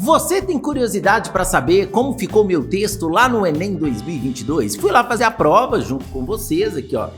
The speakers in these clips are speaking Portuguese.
Você tem curiosidade para saber como ficou meu texto lá no Enem 2022? Fui lá fazer a prova junto com vocês aqui, ó.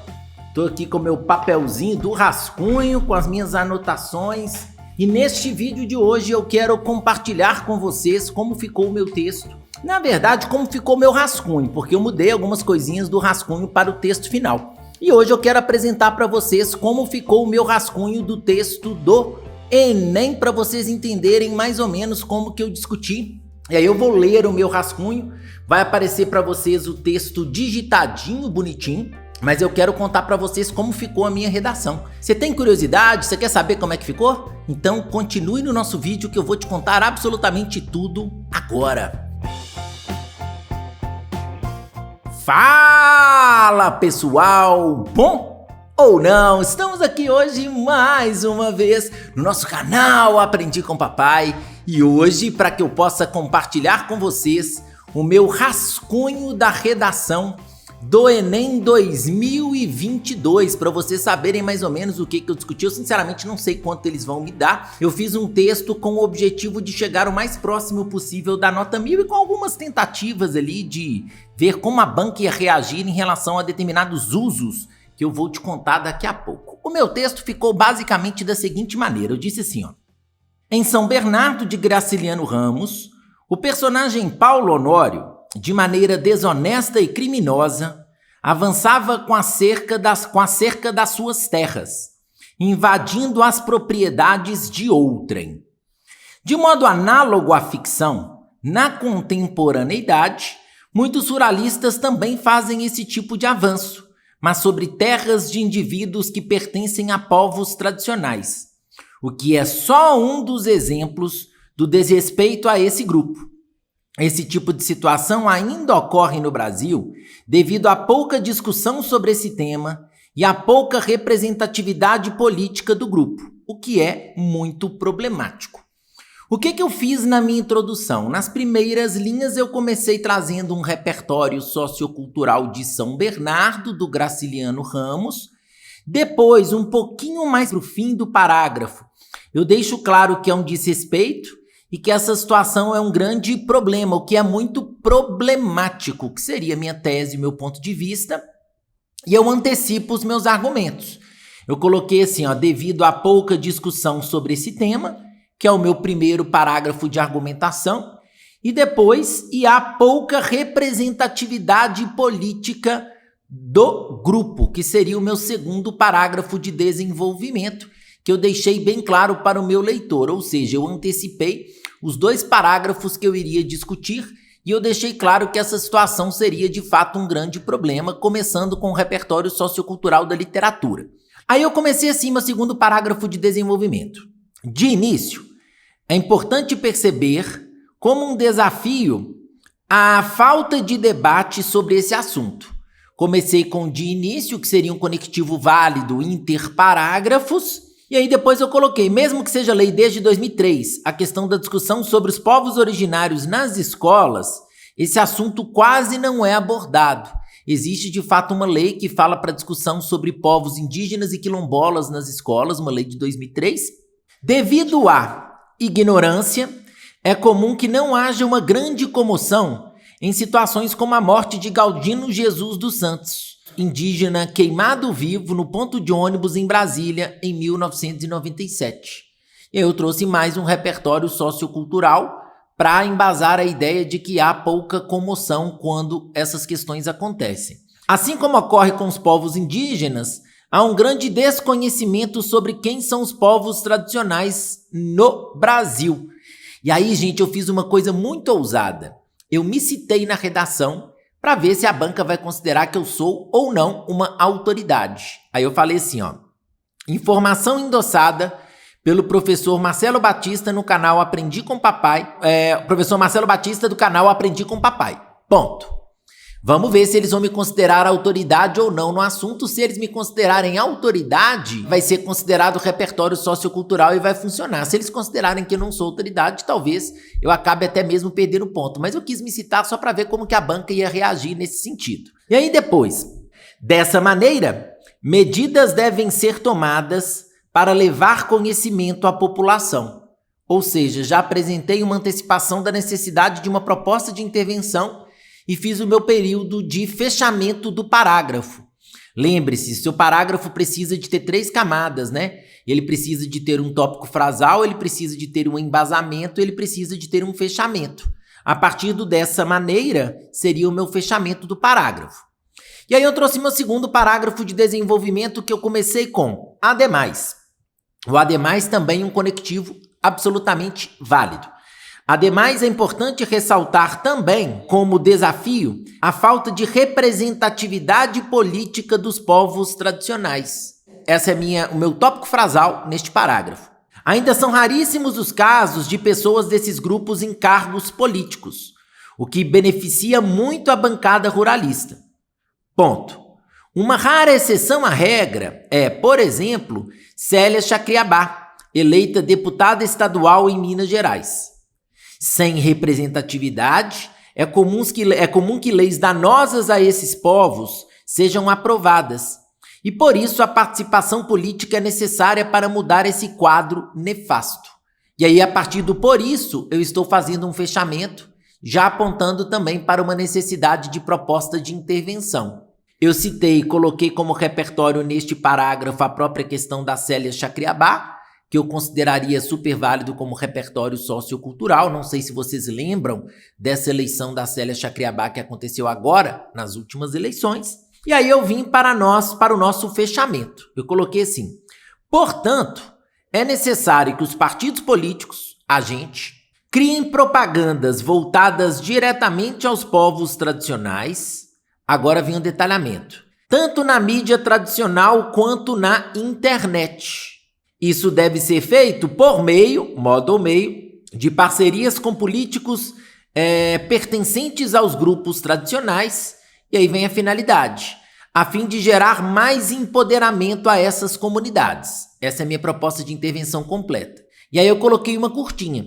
Tô aqui com meu papelzinho do rascunho, com as minhas anotações. E neste vídeo de hoje eu quero compartilhar com vocês como ficou o meu texto. Na verdade, como ficou meu rascunho, porque eu mudei algumas coisinhas do rascunho para o texto final. E hoje eu quero apresentar para vocês como ficou o meu rascunho do texto do Enem, para vocês entenderem mais ou menos como que eu discuti. E aí eu vou ler o meu rascunho, vai aparecer para vocês o texto digitadinho, bonitinho, mas eu quero contar para vocês como ficou a minha redação. Você tem curiosidade? Você quer saber como é que ficou? Então continue no nosso vídeo que eu vou te contar absolutamente tudo agora. Fala pessoal, bom? Ou não, estamos aqui hoje mais uma vez no nosso canal Aprendi com Papai e hoje para que eu possa compartilhar com vocês o meu rascunho da redação do Enem 2022, para vocês saberem mais ou menos o que eu discuti. Eu sinceramente não sei quanto eles vão me dar. Eu fiz um texto com o objetivo de chegar o mais próximo possível da nota 1000 e com algumas tentativas ali de ver como a banca ia reagir em relação a determinados usos que eu vou te contar daqui a pouco. O meu texto ficou basicamente da seguinte maneira, eu disse assim, ó. Em São Bernardo de Graciliano Ramos, o personagem Paulo Honório, de maneira desonesta e criminosa, avançava com a cerca das suas terras, invadindo as propriedades de outrem. De modo análogo à ficção, na contemporaneidade, muitos ruralistas também fazem esse tipo de avanço, mas sobre terras de indivíduos que pertencem a povos tradicionais, o que é só um dos exemplos do desrespeito a esse grupo. Esse tipo de situação ainda ocorre no Brasil devido à pouca discussão sobre esse tema e à pouca representatividade política do grupo, o que é muito problemático. O que eu fiz na minha introdução? Nas primeiras linhas eu comecei trazendo um repertório sociocultural de São Bernardo, do Graciliano Ramos. Depois, um pouquinho mais para o fim do parágrafo, eu deixo claro que é um desrespeito e que essa situação é um grande problema, o que é muito problemático, que seria minha tese, meu ponto de vista, e eu antecipo os meus argumentos. Eu coloquei assim, ó, devido à pouca discussão sobre esse tema, que é o meu primeiro parágrafo de argumentação, e depois, e há pouca representatividade política do grupo, que seria o meu segundo parágrafo de desenvolvimento, que eu deixei bem claro para o meu leitor, ou seja, eu antecipei os dois parágrafos que eu iria discutir, e eu deixei claro que essa situação seria de fato um grande problema, começando com o repertório sociocultural da literatura. Aí eu comecei assim meu segundo parágrafo de desenvolvimento. De início, é importante perceber como um desafio a falta de debate sobre esse assunto. Comecei com de início, que seria um conectivo válido interparágrafos, e aí depois eu coloquei, mesmo que seja lei desde 2003, a questão da discussão sobre os povos originários nas escolas, esse assunto quase não é abordado. Existe de fato uma lei que fala para discussão sobre povos indígenas e quilombolas nas escolas, uma lei de 2003. Devido à ignorância, é comum que não haja uma grande comoção em situações como a morte de Galdino Jesus dos Santos, indígena queimado vivo no ponto de ônibus em Brasília em 1997. E eu trouxe mais um repertório sociocultural para embasar a ideia de que há pouca comoção quando essas questões acontecem. Assim como ocorre com os povos indígenas, há um grande desconhecimento sobre quem são os povos tradicionais no Brasil. E aí, gente, eu fiz uma coisa muito ousada. Eu me citei na redação para ver se a banca vai considerar que eu sou ou não uma autoridade. Aí eu falei assim, ó. Informação endossada pelo professor Marcelo Batista no canal Aprendi com Papai. Professor Marcelo Batista do canal Aprendi com Papai. Ponto. Vamos ver se eles vão me considerar autoridade ou não no assunto. Se eles me considerarem autoridade, vai ser considerado repertório sociocultural e vai funcionar. Se eles considerarem que eu não sou autoridade, talvez eu acabe até mesmo perdendo ponto. Mas eu quis me citar só para ver como que a banca ia reagir nesse sentido. E aí depois, dessa maneira, medidas devem ser tomadas para levar conhecimento à população, Ou seja, já apresentei uma antecipação da necessidade de uma proposta de intervenção e fiz o meu período de fechamento do parágrafo. Lembre-se, seu parágrafo precisa de ter 3 camadas, né? Ele precisa de ter um tópico frasal, ele precisa de ter um embasamento, ele precisa de ter um fechamento. A partir dessa maneira, seria o meu fechamento do parágrafo. E aí eu trouxe meu segundo parágrafo de desenvolvimento que eu comecei com ademais. O ademais também é um conectivo absolutamente válido. Ademais, é importante ressaltar também, como desafio, a falta de representatividade política dos povos tradicionais. Esse é o meu tópico frasal neste parágrafo. Ainda são raríssimos os casos de pessoas desses grupos em cargos políticos, o que beneficia muito a bancada ruralista. Ponto. Uma rara exceção à regra é, por exemplo, Célia Chacriabá, eleita deputada estadual em Minas Gerais. Sem representatividade, é comum que leis danosas a esses povos sejam aprovadas. E por isso a participação política é necessária para mudar esse quadro nefasto. E aí, a partir do por isso, eu estou fazendo um fechamento, já apontando também para uma necessidade de proposta de intervenção. Eu coloquei como repertório neste parágrafo a própria questão da Célia Chacriabá, que eu consideraria super válido como repertório sociocultural. Não sei se vocês lembram dessa eleição da Célia Chacriabá que aconteceu agora, nas últimas eleições. E aí eu vim para o nosso fechamento. Eu coloquei assim: portanto, é necessário que os partidos políticos, criem propagandas voltadas diretamente aos povos tradicionais. Agora vem um detalhamento. Tanto na mídia tradicional quanto na internet. Isso deve ser feito por modo ou meio, de parcerias com políticos pertencentes aos grupos tradicionais, e aí vem a finalidade, a fim de gerar mais empoderamento a essas comunidades. Essa é a minha proposta de intervenção completa. E aí eu coloquei uma curtinha.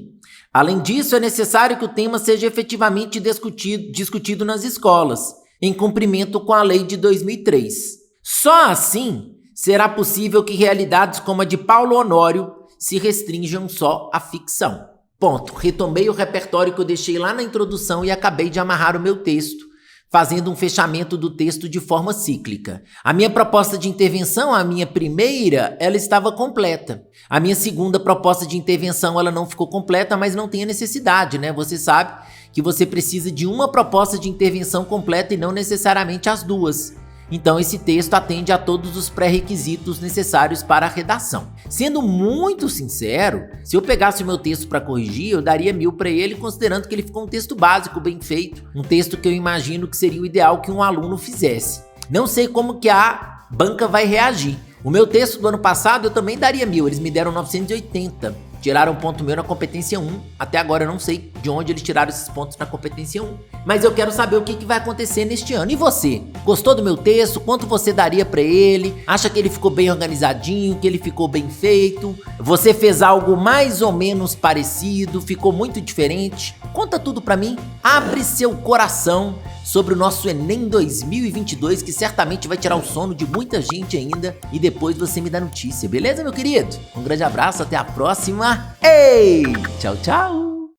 Além disso, é necessário que o tema seja efetivamente discutido nas escolas, em cumprimento com a lei de 2003. Só assim será possível que realidades como a de Paulo Honório se restringam só à ficção. Ponto. Retomei o repertório que eu deixei lá na introdução e acabei de amarrar o meu texto, fazendo um fechamento do texto de forma cíclica. A minha proposta de intervenção, a minha primeira, ela estava completa. A minha segunda proposta de intervenção, ela não ficou completa, mas não tem a necessidade, né? Você sabe que você precisa de uma proposta de intervenção completa e não necessariamente as duas. Então esse texto atende a todos os pré-requisitos necessários para a redação. Sendo muito sincero, se eu pegasse o meu texto para corrigir, eu daria 1000 para ele, considerando que ele ficou um texto básico, bem feito. Um texto que eu imagino que seria o ideal que um aluno fizesse. Não sei como que a banca vai reagir. O meu texto do ano passado eu também daria 1000, eles me deram 980. Tiraram um ponto meu na competência 1. Até agora eu não sei de onde eles tiraram esses pontos na competência 1. Mas eu quero saber o que vai acontecer neste ano. E você? Gostou do meu texto? Quanto você daria pra ele? Acha que ele ficou bem organizadinho? Que ele ficou bem feito? Você fez algo mais ou menos parecido? Ficou muito diferente? Conta tudo pra mim. Abre seu coração sobre o nosso Enem 2022, que certamente vai tirar o sono de muita gente ainda. E depois você me dá notícia, beleza, meu querido? Um grande abraço, até a próxima. Ei, tchau, tchau.